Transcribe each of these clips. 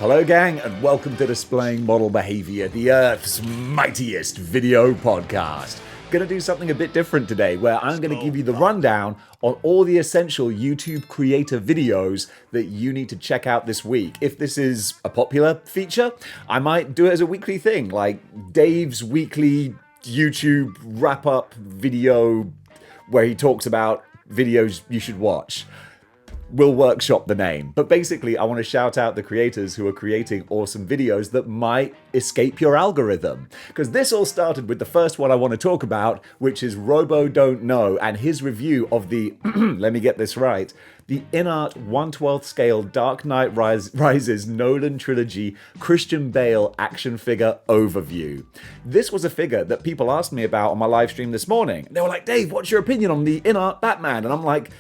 Hello gang, and welcome to Displaying-Model-Behaviour, the Earth's mightiest video podcast. Gonna do something a bit different today, where I'm gonna give you the rundown on all the essential YouTube creator videos that you need to check out this week. If this is a popular feature, I might do it as a weekly thing, like Dave's weekly YouTube wrap-up video where he talks about videos you should watch. We'll workshop the name. But basically, I want to shout out the creators who are creating awesome videos that might escape your algorithm. Because this all started with the first one I want to talk about, which is RoboDontKnow and his review of the, let me get this right, the InArt 1/12 scale Dark Knight Rises Nolan Trilogy Christian Bale action figure overview. This was a figure that people asked me about on my live stream this morning. They were like, Dave, what's your opinion on the InArt Batman? And I'm like,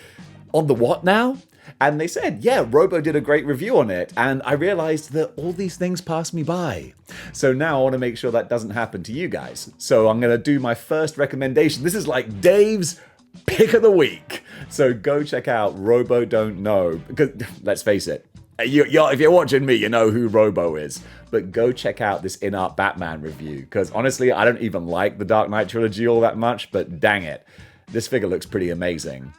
on the what now? And they said, yeah, Robo did a great review on it. And I realized that all these things passed me by. So now I want to make sure that doesn't happen to you guys. So I'm going to do my first recommendation. This is like Dave's pick of the week. So go check out RoboDontKnow. Because let's face it, if you're watching me, you know who Robo is. But go check out this InArt Batman review. Because honestly, I don't even like the Dark Knight trilogy all that much. But dang it, this figure looks pretty amazing.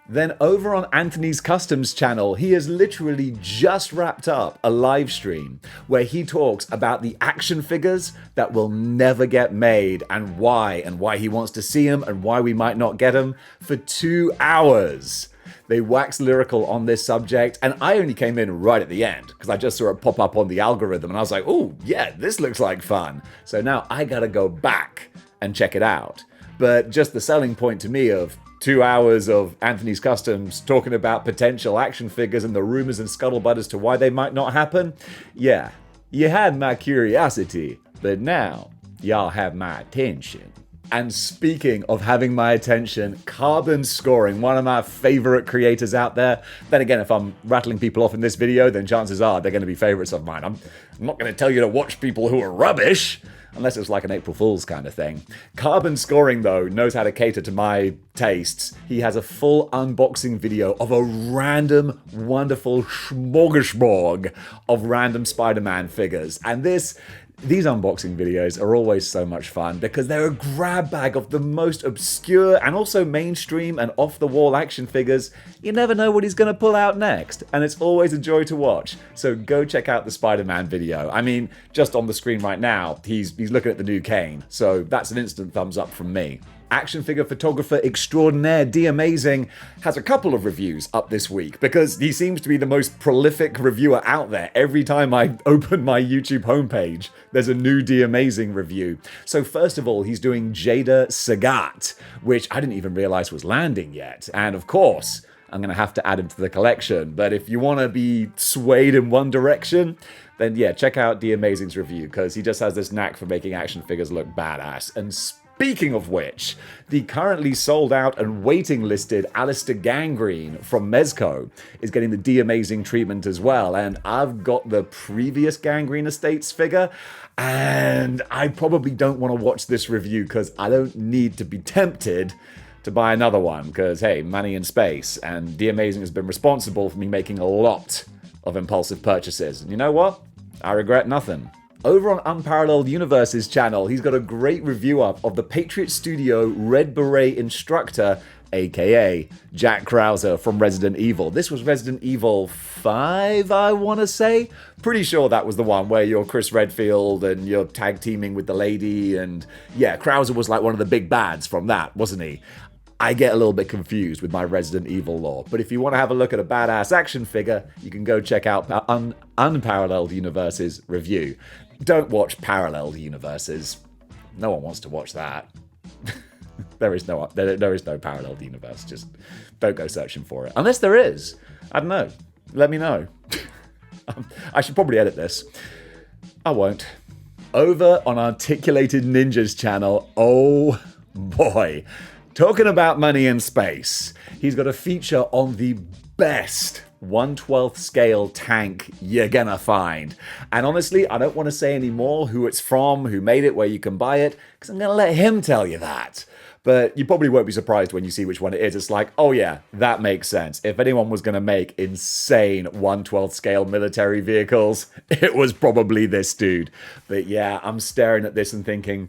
Then over on AnthonysCustoms channel, he has literally just wrapped up a live stream where he talks about the action figures that will never get made and why he wants to see them and why we might not get them for 2 hours. They wax lyrical on this subject, and I only came in right at the end because I just saw it pop up on the algorithm and I was like, oh yeah, this looks like fun. So now I gotta go back and check it out. But just the selling point to me of 2 hours of AnthonysCustoms talking about potential action figures and the rumors and scuttlebutt as to why they might not happen. Yeah, you had my curiosity, but now y'all have my attention. And speaking of having my attention, CarbonScoring, one of my favorite creators out there. Then again, if I'm rattling people off in this video, then chances are they're going to be favorites of mine. I'm not going to tell you to watch people who are rubbish, unless it's like an April Fool's kind of thing. CarbonScoring, though, knows how to cater to my tastes. He has a full unboxing video of a random, wonderful smorgasbord of random Spider-Man figures. And these unboxing videos are always so much fun because they're a grab bag of the most obscure and also mainstream and off-the-wall action figures. You never know what he's going to pull out next, and it's always a joy to watch. So go check out the Spider-Man video. I mean, just on the screen right now, he's looking at the new Kane, so that's an instant thumbs up from me. Action figure photographer extraordinaire damazing has a couple of reviews up this week because he seems to be the most prolific reviewer out there. Every time I open my YouTube homepage, there's a new damazing review. So first of all, he's doing Jada Sagat, which I didn't even realize was landing yet. And of course, I'm going to have to add him to the collection. But if you want to be swayed in one direction, then yeah, check out damazing's review because he just has this knack for making action figures look badass. And speaking of which, the currently sold out and waiting listed Alistair Gangrene from Mezco is getting the damazing treatment as well. And I've got the previous Gangrene Estates figure, and I probably don't want to watch this review because I don't need to be tempted to buy another one because, hey, money and space. And damazing has been responsible for me making a lot of impulsive purchases. And you know what? I regret nothing. Over on UnparalleledUniverse's channel, he's got a great review up of the Patriot Studio Red Beret Instructor, aka Jack Krauser from Resident Evil. This was Resident Evil 5, I want to say. Pretty sure that was the one where you're Chris Redfield and you're tag teaming with the lady, and yeah, Krauser was like one of the big bads from that, wasn't he? I get a little bit confused with my Resident Evil lore, but if you want to have a look at a badass action figure, you can go check out Unparalleled Universe's review. Don't watch Paralleled Universes. No one wants to watch that. There is no Paralleled Universe. Just don't go searching for it. Unless there is. I don't know. Let me know. I should probably edit this. I won't. Over on ArticulatedNinja's channel, oh boy. Talking about money and space. He's got a feature on the best 1/12 scale tank you're gonna find. And honestly, I don't want to say any more who it's from, who made it, where you can buy it, because I'm gonna let him tell you that. But you probably won't be surprised when you see which one it is. It's like, oh yeah, that makes sense. If anyone was going to make insane 1/12 scale military vehicles, it was probably this dude. But yeah, I'm staring at this and thinking,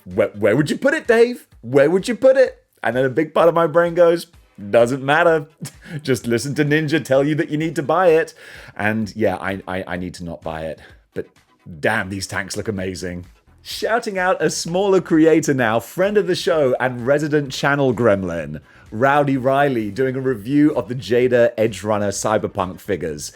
where would you put it, Dave? Where would you put it? And then a big part of my brain goes, doesn't matter. Just listen to Ninja tell you that you need to buy it. And yeah, I need to not buy it. But damn, these tanks look amazing. Shouting out a smaller creator now, friend of the show and resident channel gremlin, RowdyRiles, doing a review of the Jada Edgerunner Cyberpunk figures.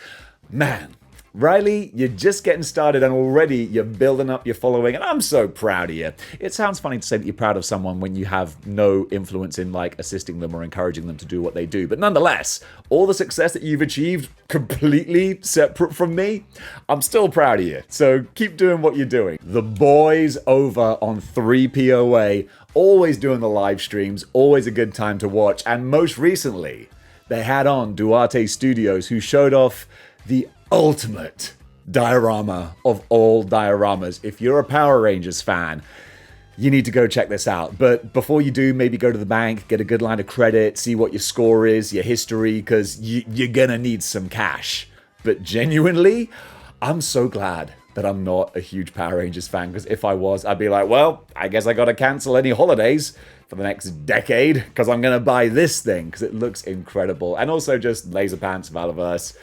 Man, Riley, you're just getting started and already you're building up your following, and I'm so proud of you. It sounds funny to say that you're proud of someone when you have no influence in like assisting them or encouraging them to do what they do, but nonetheless, all the success that you've achieved completely separate from me, I'm still proud of you. So keep doing what you're doing. The boys over on 3POA, always doing the live streams, always a good time to watch, and most recently, they had on Duarte Studios, who showed off the ultimate diorama of all dioramas. If you're a Power Rangers fan, you need to go check this out. But before you do, maybe go to the bank, get a good line of credit, see what your score is, your history, because you're gonna need some cash. But genuinely, I'm so glad that I'm not a huge Power Rangers fan, because if I was, I'd be like, well, I guess I gotta cancel any holidays for the next decade, because I'm gonna buy this thing, because it looks incredible. And also just Laser Pants, Valaverse.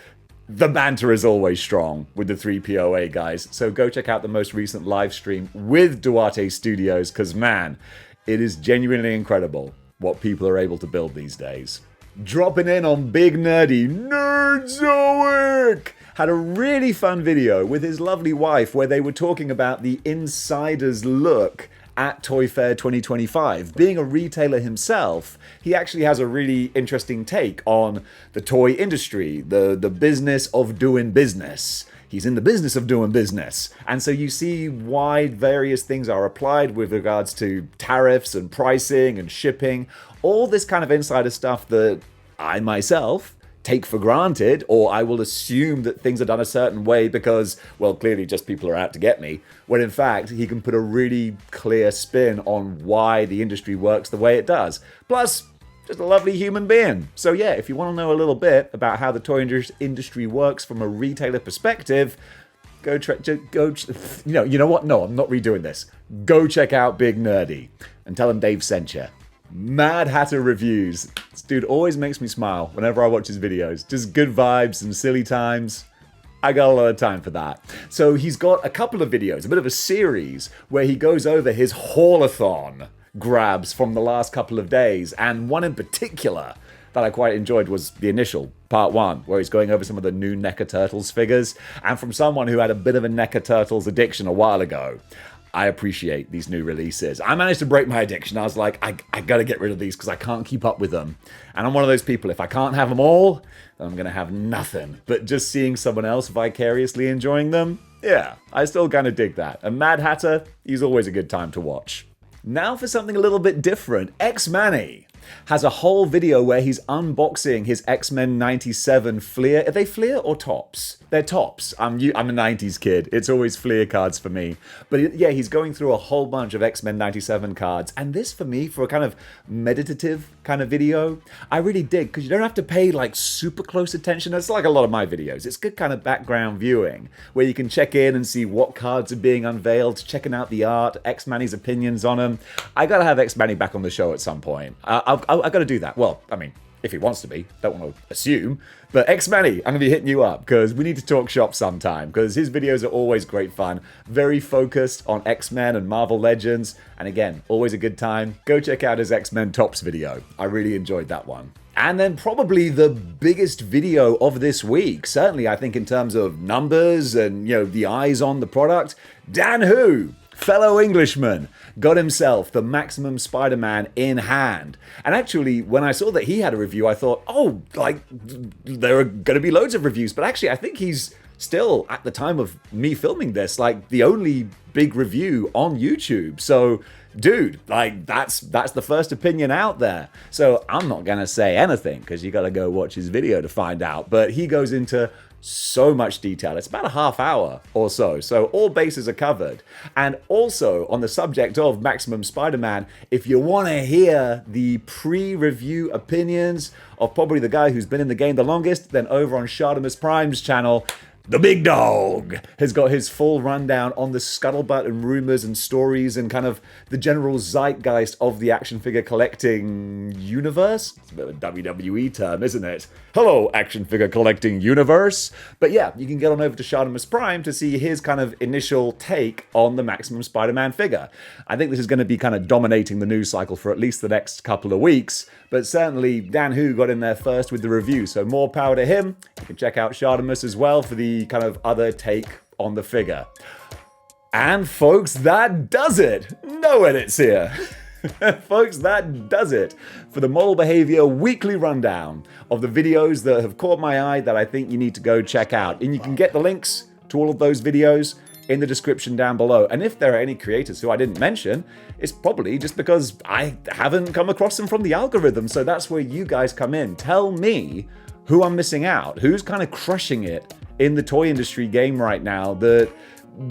The banter is always strong with the 3POA guys, so go check out the most recent live stream with Duarte Studios, because man, it is genuinely incredible what people are able to build these days. Dropping in on Big Nerdy, Nerdzoic had a really fun video with his lovely wife where they were talking about the insider's look at Toy Fair 2025. Being a retailer himself, he actually has a really interesting take on the toy industry, the business of doing business. He's in the business of doing business. And so you see why various things are applied with regards to tariffs and pricing and shipping, all this kind of insider stuff that I myself take for granted, or I will assume that things are done a certain way because, well, clearly just people are out to get me, when in fact he can put a really clear spin on why the industry works the way it does. Plus, just a lovely human being. So yeah, if you want to know a little bit about how the toy industry works from a retailer perspective, you know what? No, I'm not redoing this. Go check out Big Nerdy and tell him Dave sent you. Mad Hatter Reviews. This dude always makes me smile whenever I watch his videos. Just good vibes and silly times. I got a lot of time for that. So he's got a couple of videos, a bit of a series, where he goes over his haul-a-thon grabs from the last couple of days. And one in particular that I quite enjoyed was the initial, part 1, where he's going over some of the new NECA Turtles figures. And from someone who had a bit of a NECA Turtles addiction a while ago, I appreciate these new releases. I managed to break my addiction. I was like, I gotta get rid of these because I can't keep up with them. And I'm one of those people, if I can't have them all, then I'm gonna have nothing. But just seeing someone else vicariously enjoying them, yeah, I still kind of dig that. And Mad Hatter, he's always a good time to watch. Now for something a little bit different, X-Manny has a whole video where he's unboxing his X-Men 97 Fleer. Are they Fleer or Tops? They're Tops. I'm a 90s kid. It's always Fleer cards for me. But yeah, he's going through a whole bunch of X-Men 97 cards. And this for me, for a kind of meditative kind of video, I really dig, because you don't have to pay like super close attention. It's like a lot of my videos. It's good kind of background viewing where you can check in and see what cards are being unveiled, checking out the art, X-Manny's opinions on them. I gotta have X-Manny back on the show at some point. I've got to do that. Well, I mean, if he wants to be. Don't want to assume. But X-Manny, I'm going to be hitting you up because we need to talk shop sometime, because his videos are always great fun. Very focused on X-Men and Marvel Legends. And again, always a good time. Go check out his X-Men Tops video. I really enjoyed that one. And then probably the biggest video of this week, certainly I think in terms of numbers and, you know, the eyes on the product, DanWho, fellow Englishman, got himself the Maximum Spider-Man in hand. And actually, when I saw that he had a review, I thought, oh, like, there are going to be loads of reviews. But actually, I think he's still, at the time of me filming this, like, the only big review on YouTube. So, dude, like, that's the first opinion out there. So I'm not going to say anything, because you got to go watch his video to find out. But he goes into so much detail. It's about a half hour or so all bases are covered. And also, on the subject of Maximum Spider-Man, if you want to hear the pre-review opinions of probably the guy who's been in the game the longest, then over on ShartimusPrime's channel, the big dog has got his full rundown on the scuttlebutt and rumors and stories and kind of the general zeitgeist of the action figure collecting universe. It's a bit of a WWE term, isn't it? Hello, action figure collecting universe. But yeah, you can get on over to ShartimusPrime to see his kind of initial take on the Maximum Spider-Man figure. I think this is going to be kind of dominating the news cycle for at least the next couple of weeks, but certainly DanWho got in there first with the review, so more power to him. You can check out Shartimus as well for the kind of other take on the figure. And folks, that does it. No edits here. Folks, that does it for the Model Behavior weekly rundown of the videos that have caught my eye that I think you need to go check out. And you can get the links to all of those videos in the description down below. And if there are any creators who I didn't mention, it's probably just because I haven't come across them from the algorithm. So that's where you guys come in. Tell me who I'm missing out, who's kind of crushing it in the toy industry game right now that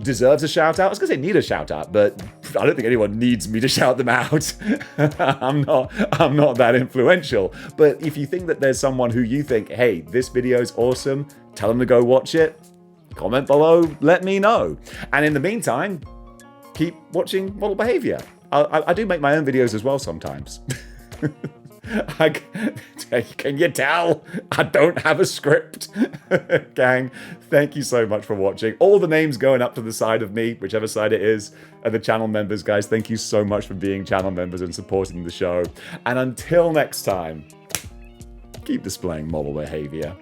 deserves a shout out. I was gonna say need a shout out, but I don't think anyone needs me to shout them out. I'm not that influential. But if you think that there's someone who you think, hey, this video is awesome, tell them to go watch it. Comment below, let me know. And in the meantime, keep watching Model Behavior. I do make my own videos as well sometimes. Can you tell? I don't have a script. Gang, thank you so much for watching. All the names going up to the side of me, whichever side it is, are the channel members, guys. Thank you so much for being channel members and supporting the show. And until next time, keep displaying model behavior.